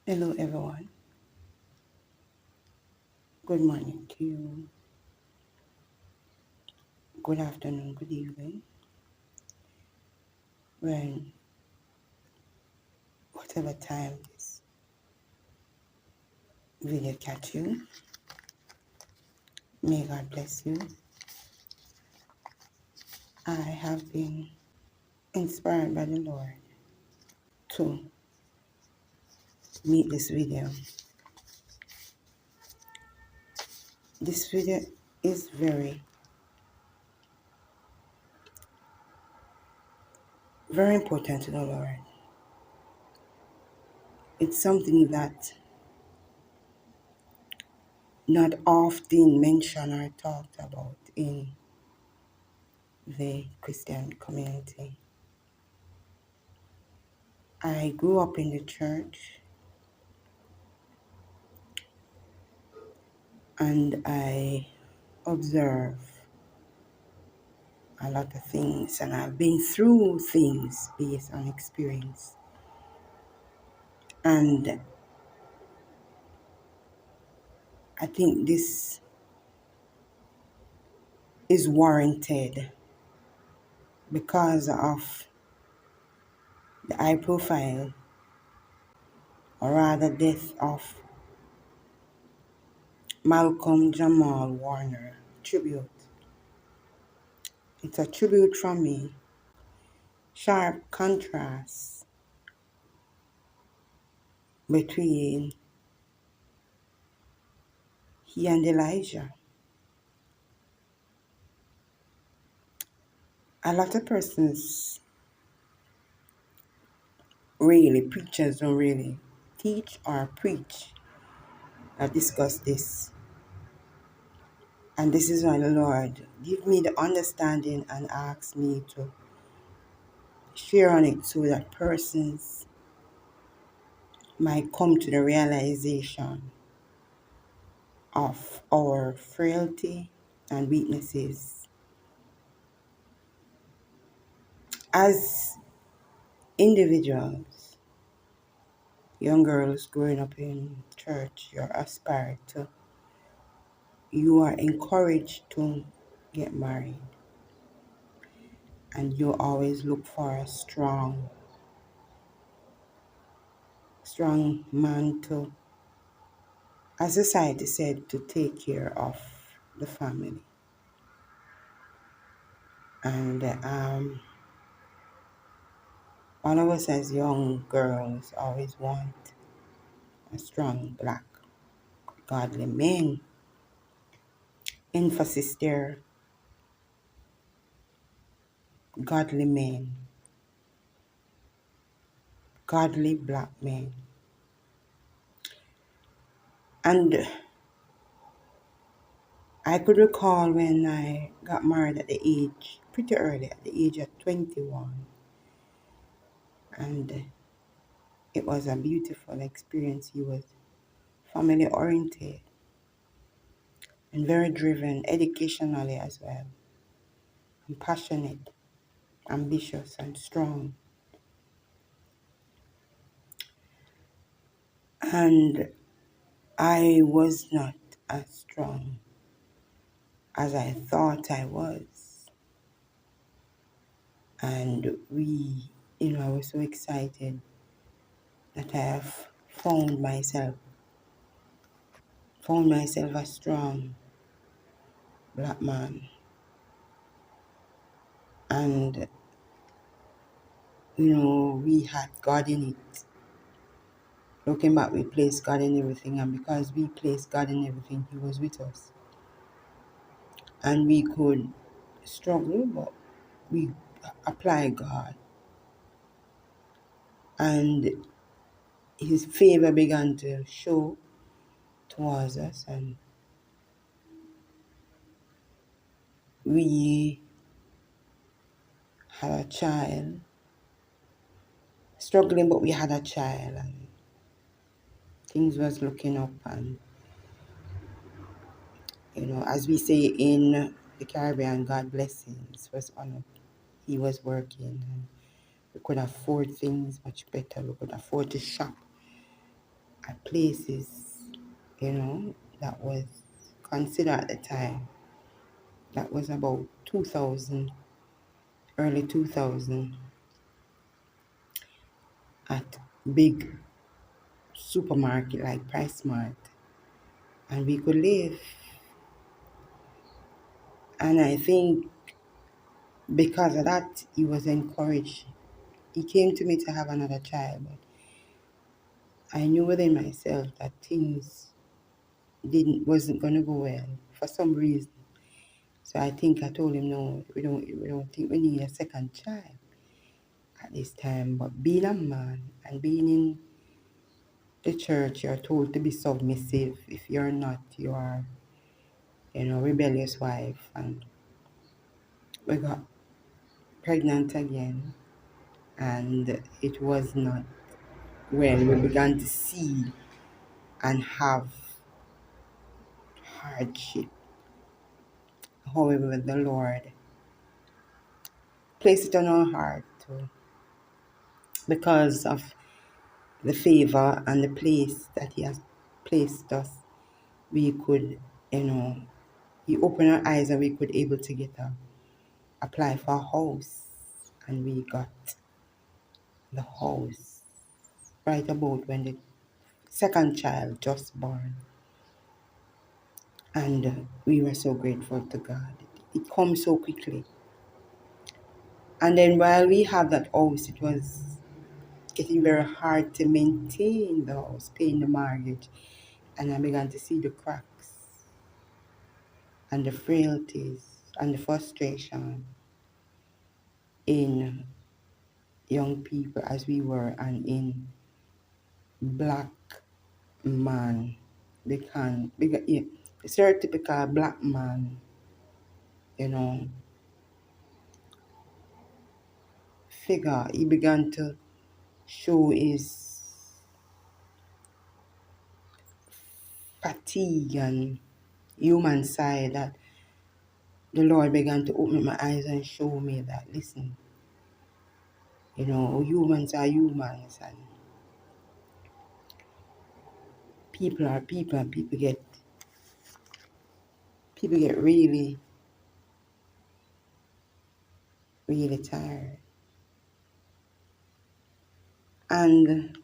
Hello everyone. Good morning to you. Good afternoon, good evening. When whatever time this video catch you, may God bless you. I have been inspired by the Lord to make this video. This video is very, very important to the Lord. It's something that not often mentioned or talked about in the Christian community. I grew up in the church and I observe a lot of things, and I've been through things based on experience. And I think this is warranted because of the high profile, or rather death of Malcolm Jamal Warner tribute. It's a tribute from me, sharp contrast between he and ELlJAH. A lot of persons, really, preachers don't really teach or preach or discuss this. And this is why the Lord give me the understanding and ask me to share on it so that persons might come to the realization of our frailty and weaknesses as individuals. Young girls growing up in church, you are encouraged to get married, and you always look for a strong man to, as society said, to take care of the family. And all of us as young girls always want a strong black godly man. Emphasis there, godly men, godly black men. And I could recall when I got married at the age, pretty early, at the age of 21. And it was a beautiful experience. He was family oriented and very driven educationally as well, and passionate, ambitious and strong. And I was not as strong as I thought I was. And I was so excited that I have found myself a strong black man. And, we had God in it. Looking back, we placed God in everything, and because we placed God in everything, He was with us. And we could struggle, but we apply God. And His favor began to show towards us, and we had a child, struggling, but we had a child, and things was looking up. And as we say in the Caribbean, God blessings was on it. He was working, and we could afford things much better. We could afford to shop at places, that was considered at the time. That was about 2000, early 2000, at big supermarket like Price Mart, and we could live. And I think because of that, he was encouraged. He came to me to have another child, but I knew within myself that things wasn't gonna go well for some reason. So I think I told him, no, we don't think we need a second child at this time. But being a man and being in the church, you're told to be submissive. If you're not, you are, rebellious wife. And we got pregnant again, and it was not well. We began to see and have hardship. However, the Lord placed it on our heart because of the favor and the place that He has placed us. We could, He opened our eyes and we could able to apply for a house, and we got the house right about when the second child just born. And we were so grateful to God. It comes so quickly. And then while we have that house, it was getting very hard to maintain the house, paying the mortgage. And I began to see the cracks and the frailties and the frustration in young people as we were, and in black man. The stereotypical black man, figure. He began to show his fatigue and human side, that the Lord began to open my eyes and show me that, listen, humans are humans, and people are people, and people get really, really tired. And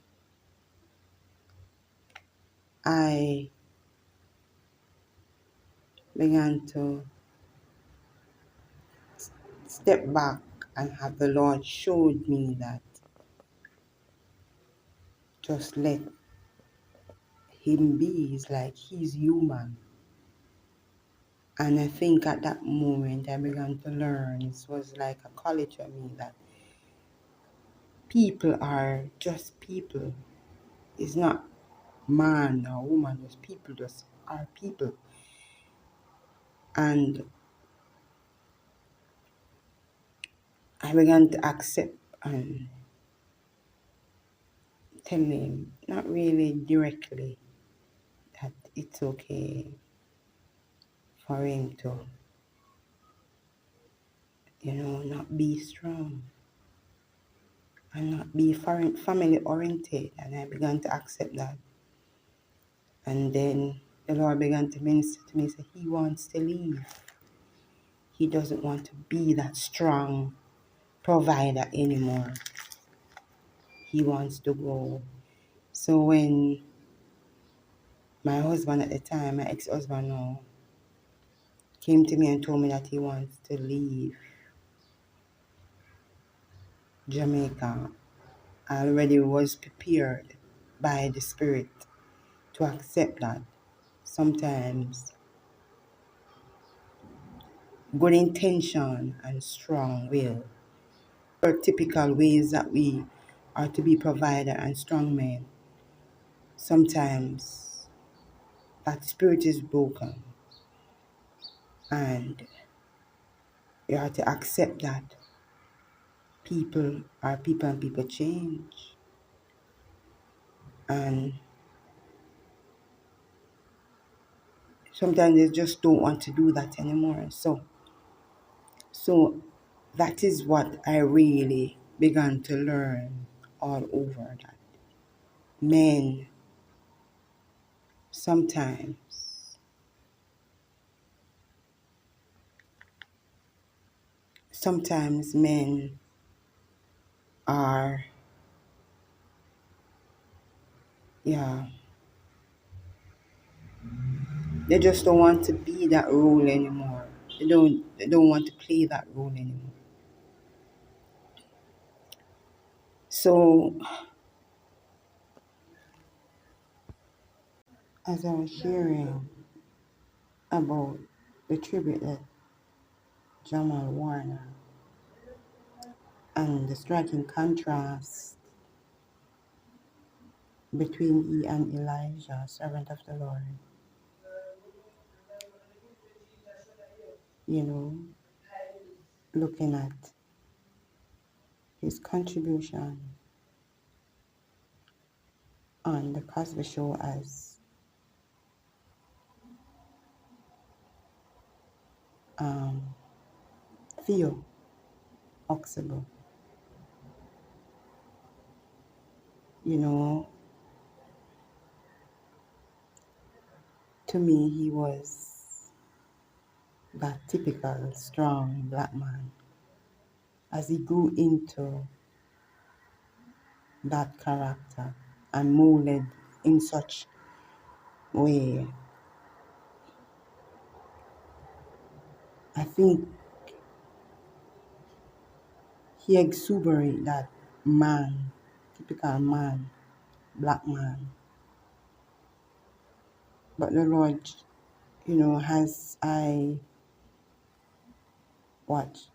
I began to step back and have the Lord showed me that just let Him be. It's like He's human. And I think at that moment I began to learn, it was like a college for me, that people are just people. It's not man or woman, just people just are people. And I began to accept and tell him, not really directly, that it's okay for him to, not be strong and not be family oriented. And I began to accept that. And then the Lord began to minister to me, say He wants to leave. He doesn't want to be that strong provider anymore. He wants to go. So when my husband at the time, my ex-husband now, came to me and told me that he wants to leave Jamaica, I already was prepared by the Spirit to accept that. Sometimes good intention and strong will are typical ways that we are to be provider and strong men. Sometimes that spirit is broken, and you have to accept that people are people and people change. And sometimes they just don't want to do that anymore. So that is what I really began to learn all over, that men sometimes men are, yeah, they just don't want to be that role anymore. They don't want to play that role anymore. So as I was sharing about the tribute that Jamal Warner and the striking contrast between E and Elijah, servant of the Lord, you know, looking at his contribution on the COSBY Show as Theo Oxable. You know, to me, he was that typical strong black man. As he grew into that character and molded in such way, I think he exuberated that man, typical man, black man. But the Lord, as I watched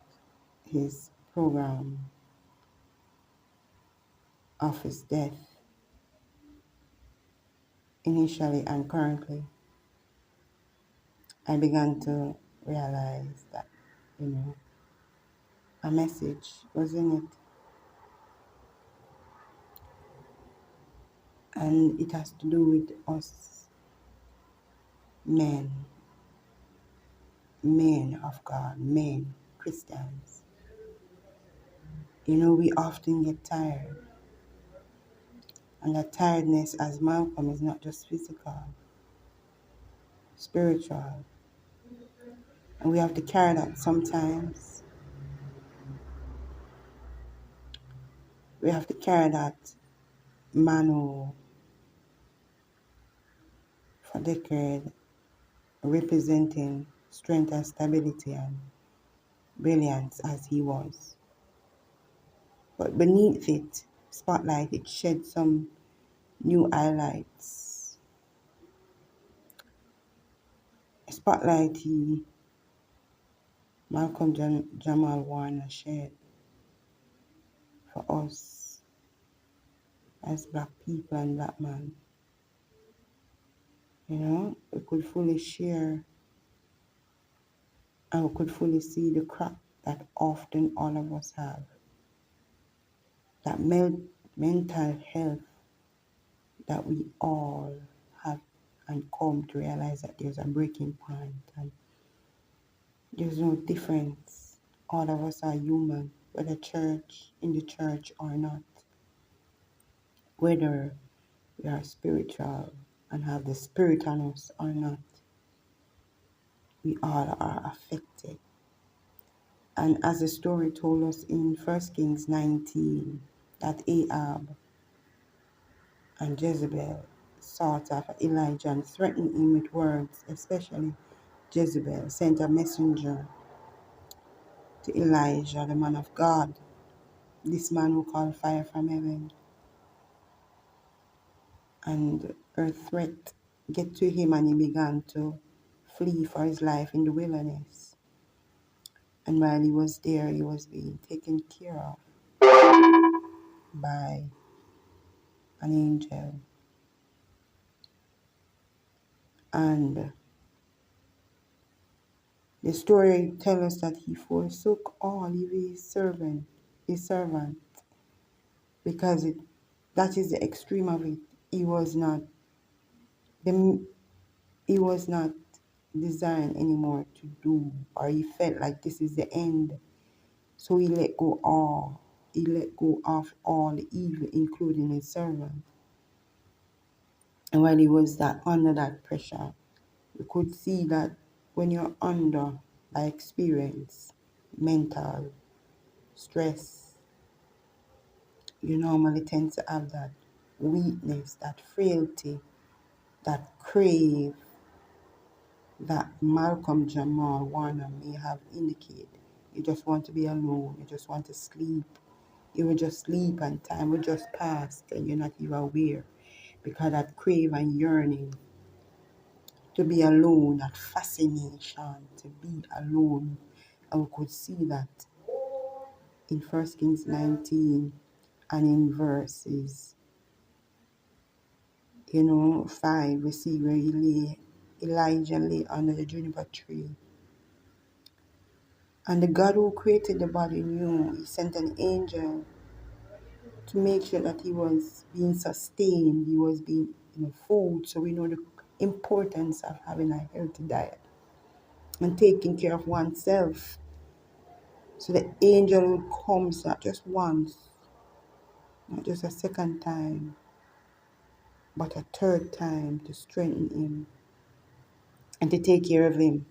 his program of his death, initially and currently, I began to realize that, a message was in it. And it has to do with us men of God, men, Christians. We often get tired. And that tiredness, as Malcolm, is not just physical, spiritual. And we have to carry that sometimes. We have to carry that Manu for decade, representing strength and stability and brilliance as he was. But beneath it, spotlight, it shed some new highlights. Spotlight Malcolm Jamal Warner shared for us as black people and black men. We could fully share and we could fully see the crack that often all of us have. That mental health that we all have and come to realize that there's a breaking point and there's no difference. All of us are human, whether in the church or not. Whether we are spiritual and have the spirit on us or not, we all are affected. And as the story told us in 1 Kings 19, that Ahab and Jezebel sought after Elijah and threatened him with words, especially Jezebel sent a messenger to Elijah, the man of God, this man who called fire from heaven. And her threat get to him and he began to flee for his life in the wilderness. And while he was there, he was being taken care of by an angel. And the story tells us that he forsook all of his servant, because that is the extreme of it. He was not designed anymore to do, or he felt like this is the end. So he let go of all the evil, including his servant. And while he was that under that pressure, we could see that when you're under, by experience, mental stress, you normally tend to have that weakness, that frailty, that crave that Malcolm Jamal Warner may have indicated. You just want to be alone, you just want to sleep. You will just sleep and time will just pass and you're not even aware. Because that crave and yearning to be alone, that fascination to be alone. And we could see that in 1 Kings 19 and in verses, 5, we see where Elijah lay under the juniper tree. And the God who created the body knew. He sent an angel to make sure that he was being sustained, he was being food. So we know the importance of having a healthy diet and taking care of oneself. So the angel would come not just once, not just a second time, but a third time to strengthen him and to take care of him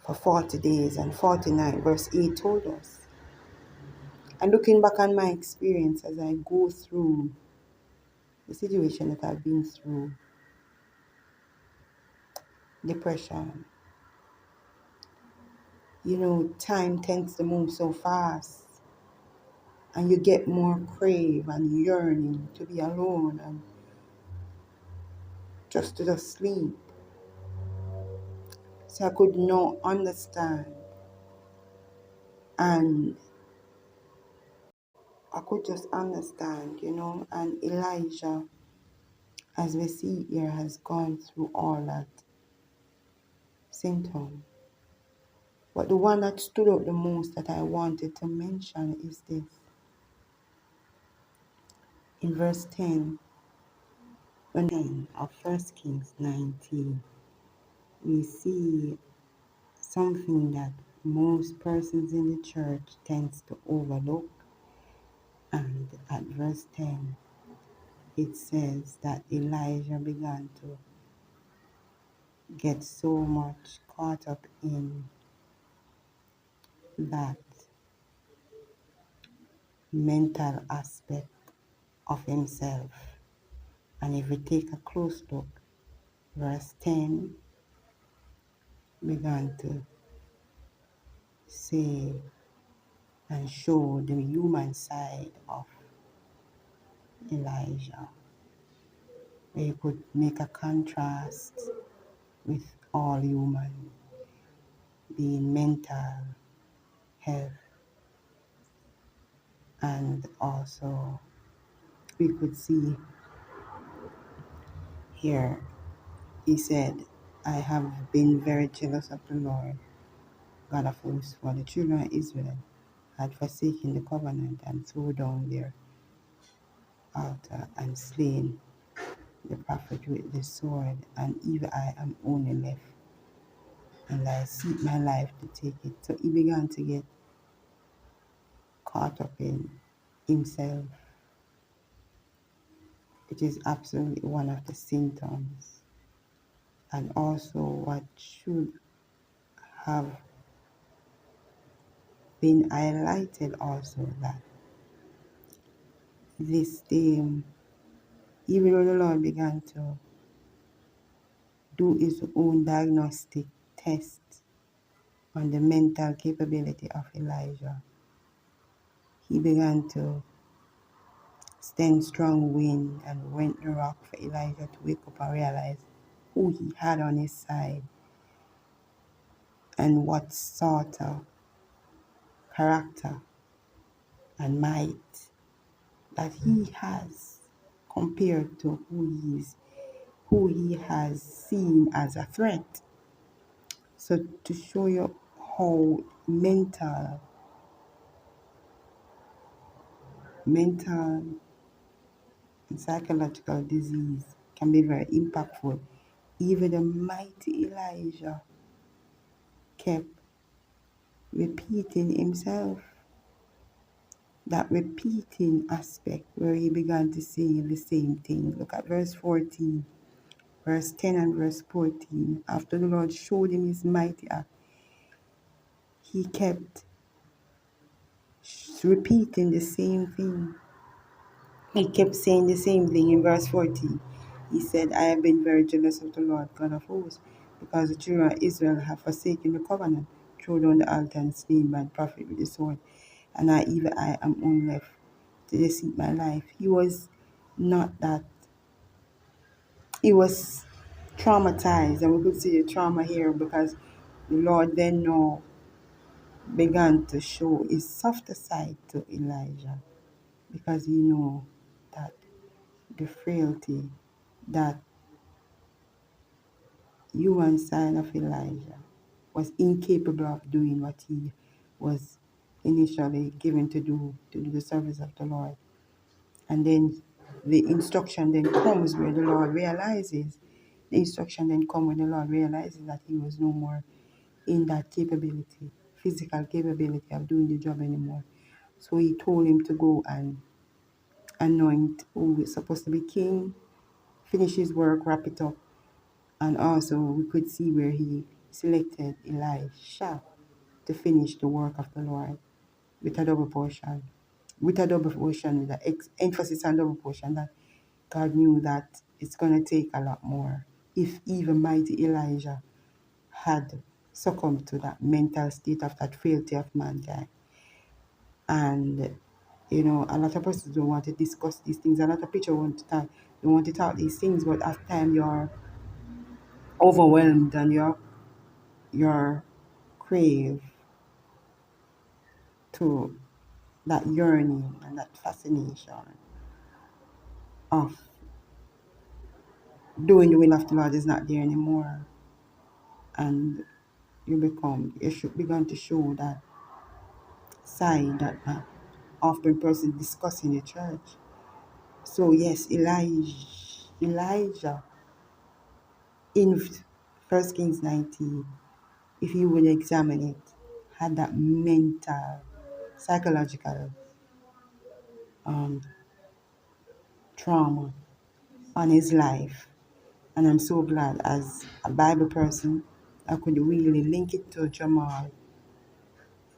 for 40 days and 49. Verse 8 told us. And looking back on my experience as I go through the situation that I've been through, depression, time tends to move so fast and you get more crave and yearning to be alone and just to just sleep. So I could not understand, and I could just understand, and Elijah, as we see here, has gone through all that symptom. But the one that stood out the most that I wanted to mention is this. In verse 10, of 1 Kings 19, we see something that most persons in the church tends to overlook. And at verse 10, it says that Elijah began to get so much caught up in that mental aspect of himself. And if we take a close look, verse 10 began to say and show the human side of Elijah, where you could make a contrast with all human being mental health. And also we could see here, he said, I have been very jealous of the Lord God of hosts, for the children of Israel had forsaken the covenant and thrown down their altar and slain the prophet with the sword, and even I am only left, and I seek my life to take it. So he began to get caught up in himself. It is absolutely one of the symptoms, and also what should have been highlighted also, that this theme, even though the Lord began to do his own diagnostic test on the mental capability of Elijah, he began to send strong wind and went the rock for Elijah to wake up and realize who he had on his side and what sort of character and might that he has compared to who he has seen as a threat. So to show you how mental and psychological disease can be very impactful, even the mighty Elijah kept repeating himself. that repeating aspect where he began to say the same thing. Look at verse 14, verse 10 and verse 14. After the Lord showed him his mighty act, he kept repeating the same thing. He kept saying the same thing in verse 14. He said, I have been very jealous of the Lord God of hosts, because the children of Israel have forsaken the covenant, thrown down the altar, and slain by the prophet with the sword. And I am only left to deceive my life. He was not that. He was traumatized, and we could see the trauma here because the Lord then now began to show his softer side to ELlJAH, because he knew that the frailty, that human side of ELlJAH was incapable of doing what he was initially given to do the service of the Lord. And then the instruction then comes where the Lord realizes, that he was no more in that capability, physical capability of doing the job anymore. So he told him to go and anoint who is supposed to be king, finish his work, wrap it up. And also we could see where he selected Elisha to finish the work of the Lord with a double portion. With the emphasis on double portion, that God knew that it's going to take a lot more. If even mighty ELlJAH had succumbed to that mental state of that frailty of mankind. And, a lot of persons don't want to discuss these things. A lot of people don't want to talk these things, but after time you're overwhelmed and you're crave to that yearning and that fascination of doing the will of the Lord is not there anymore. And you should begin to show that side that often person discuss in the church. So yes, ELlJAH in 1 Kings 19, if you would examine it, had that mental, psychological trauma on his life. And I'm so glad, as a Bible person, I could really link it to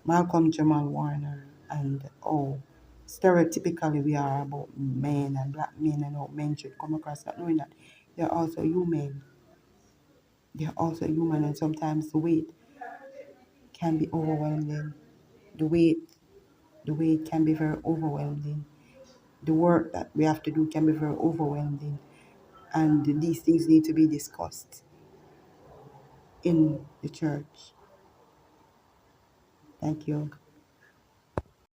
Malcolm Jamal Warner, and stereotypically we are about men and black men, and how men should come across, not knowing that they're also human. They're also human, and sometimes the weight can be overwhelming. The weight can be very overwhelming. The work that we have to do can be very overwhelming. And these things need to be discussed in the church. Thank you.